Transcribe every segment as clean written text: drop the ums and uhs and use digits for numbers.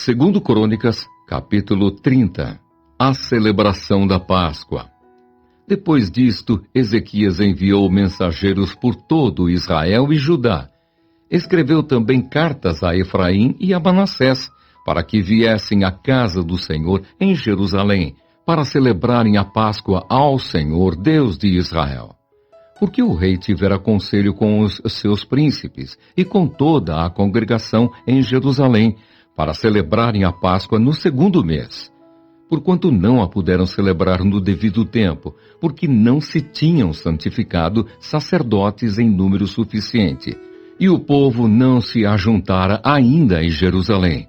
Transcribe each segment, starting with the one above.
Segundo Crônicas, capítulo 30. A celebração da Páscoa. Depois disto, Ezequias enviou mensageiros por todo Israel e Judá. Escreveu também cartas a Efraim e a Manassés, para que viessem à casa do Senhor em Jerusalém, para celebrarem a Páscoa ao Senhor, Deus de Israel. Porque o rei tivera conselho com os seus príncipes e com toda a congregação em Jerusalém, para celebrarem a Páscoa no segundo mês. Porquanto não a puderam celebrar no devido tempo, porque não se tinham santificado sacerdotes em número suficiente, e o povo não se ajuntara ainda em Jerusalém.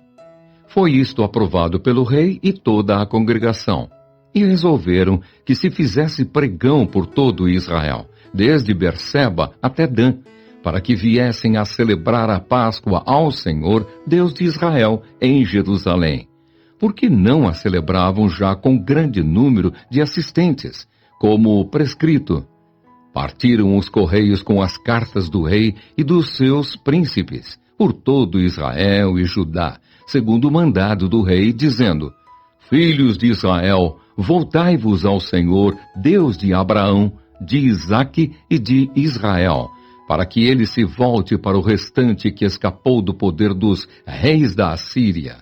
Foi isto aprovado pelo rei e toda a congregação, e resolveram que se fizesse pregão por todo Israel, desde Berseba até Dan, para que viessem a celebrar a Páscoa ao Senhor, Deus de Israel, em Jerusalém. Porque não a celebravam já com grande número de assistentes, como prescrito. Partiram os correios com as cartas do rei e dos seus príncipes, por todo Israel e Judá, segundo o mandado do rei, dizendo: Filhos de Israel, voltai-vos ao Senhor, Deus de Abraão, de Isaque e de Israel, para que ele se volte para o restante que escapou do poder dos reis da Assíria.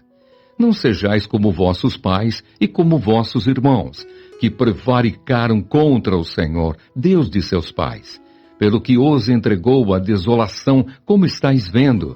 Não sejais como vossos pais e como vossos irmãos, que prevaricaram contra o Senhor, Deus de seus pais, pelo que os entregou à desolação, como estáis vendo.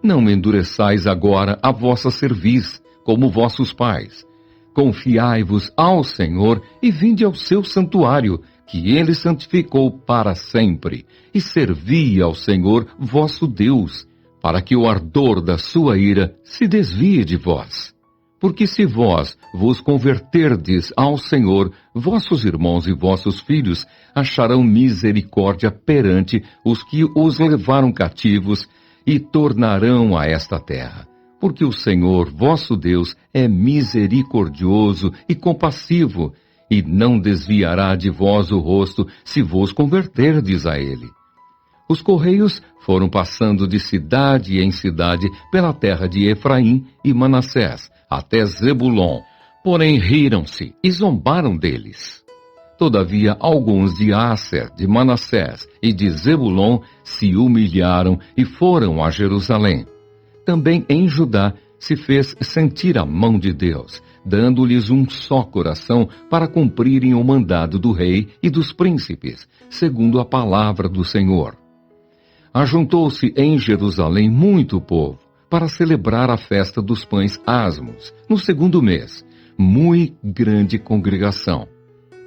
Não endureçais agora a vossa cerviz, como vossos pais. Confiai-vos ao Senhor e vinde ao seu santuário, que ele santificou para sempre, e servi ao Senhor vosso Deus, para que o ardor da sua ira se desvie de vós. Porque se vós vos converterdes ao Senhor, vossos irmãos e vossos filhos acharão misericórdia perante os que os levaram cativos e tornarão a esta terra. Porque o Senhor, vosso Deus, é misericordioso e compassivo, e não desviará de vós o rosto se vos converterdes a ele. Os correios foram passando de cidade em cidade pela terra de Efraim e Manassés, até Zebulon. Porém riram-se e zombaram deles. Todavia alguns de Asser, de Manassés e de Zebulon se humilharam e foram a Jerusalém. Também em Judá se fez sentir a mão de Deus, dando-lhes um só coração para cumprirem o mandado do rei e dos príncipes, segundo a palavra do Senhor. Ajuntou-se em Jerusalém muito povo, para celebrar a festa dos pães asmos, no segundo mês, muito grande congregação.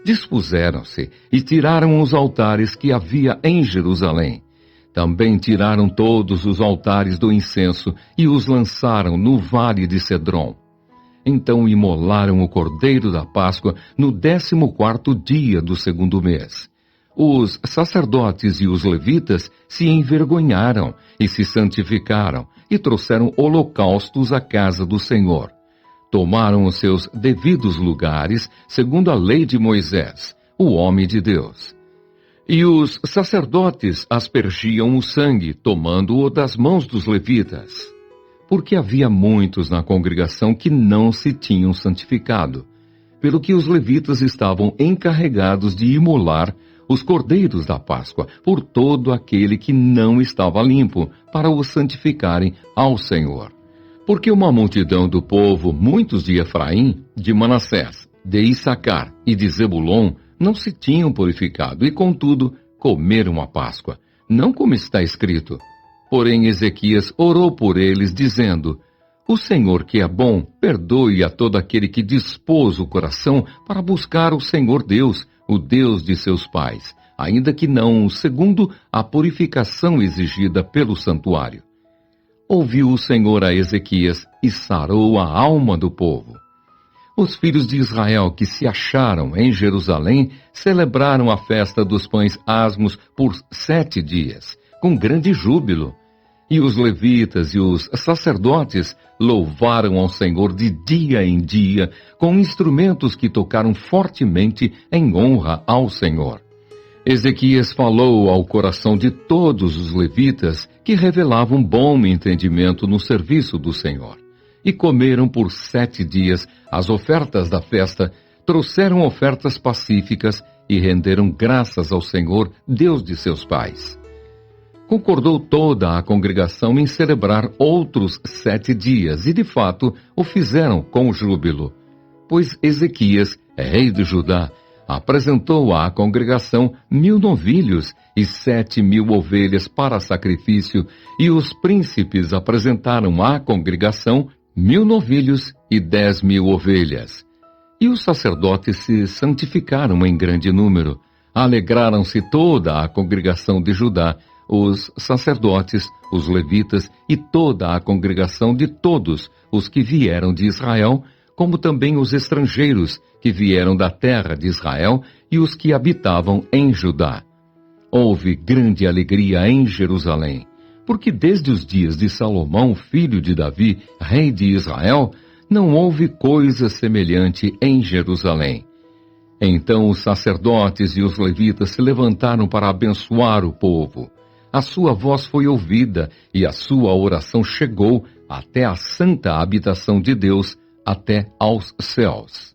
Dispuseram-se e tiraram os altares que havia em Jerusalém. Também tiraram todos os altares do incenso e os lançaram no vale de Cedron. Então imolaram o cordeiro da Páscoa no 14º dia do segundo mês. Os sacerdotes e os levitas se envergonharam e se santificaram e trouxeram holocaustos à casa do Senhor. Tomaram os seus devidos lugares, segundo a lei de Moisés, o homem de Deus. E os sacerdotes aspergiam o sangue, tomando-o das mãos dos levitas. Porque havia muitos na congregação que não se tinham santificado, pelo que os levitas estavam encarregados de imolar os cordeiros da Páscoa por todo aquele que não estava limpo, para o santificarem ao Senhor. Porque uma multidão do povo, muitos de Efraim, de Manassés, de Issacar e de Zebulon, não se tinham purificado, e contudo comeram a Páscoa, não como está escrito. Porém Ezequias orou por eles, dizendo: O Senhor que é bom, perdoe a todo aquele que dispôs o coração para buscar o Senhor Deus, o Deus de seus pais, ainda que não segundo a purificação exigida pelo santuário. Ouviu o Senhor a Ezequias e sarou a alma do povo. Os filhos de Israel que se acharam em Jerusalém celebraram a festa dos pães asmos por 7 dias, com grande júbilo. E os levitas e os sacerdotes louvaram ao Senhor de dia em dia, com instrumentos que tocaram fortemente em honra ao Senhor. Ezequias falou ao coração de todos os levitas, que revelavam bom entendimento no serviço do Senhor. e comeram por 7 dias as ofertas da festa, trouxeram ofertas pacíficas e renderam graças ao Senhor, Deus de seus pais. Concordou toda a congregação em celebrar outros 7 dias, e de fato o fizeram com júbilo. Pois Ezequias, rei de Judá, apresentou à congregação 1000 novilhos e 7.000 ovelhas para sacrifício, e os príncipes apresentaram à congregação 1000 novilhos e 10.000 ovelhas. E os sacerdotes se santificaram em grande número. Alegraram-se toda a congregação de Judá, os sacerdotes, os levitas e toda a congregação de todos os que vieram de Israel, como também os estrangeiros que vieram da terra de Israel e os que habitavam em Judá. Houve grande alegria em Jerusalém, porque desde os dias de Salomão, filho de Davi, rei de Israel, não houve coisa semelhante em Jerusalém. Então os sacerdotes e os levitas se levantaram para abençoar o povo. A sua voz foi ouvida e a sua oração chegou até a santa habitação de Deus, até aos céus.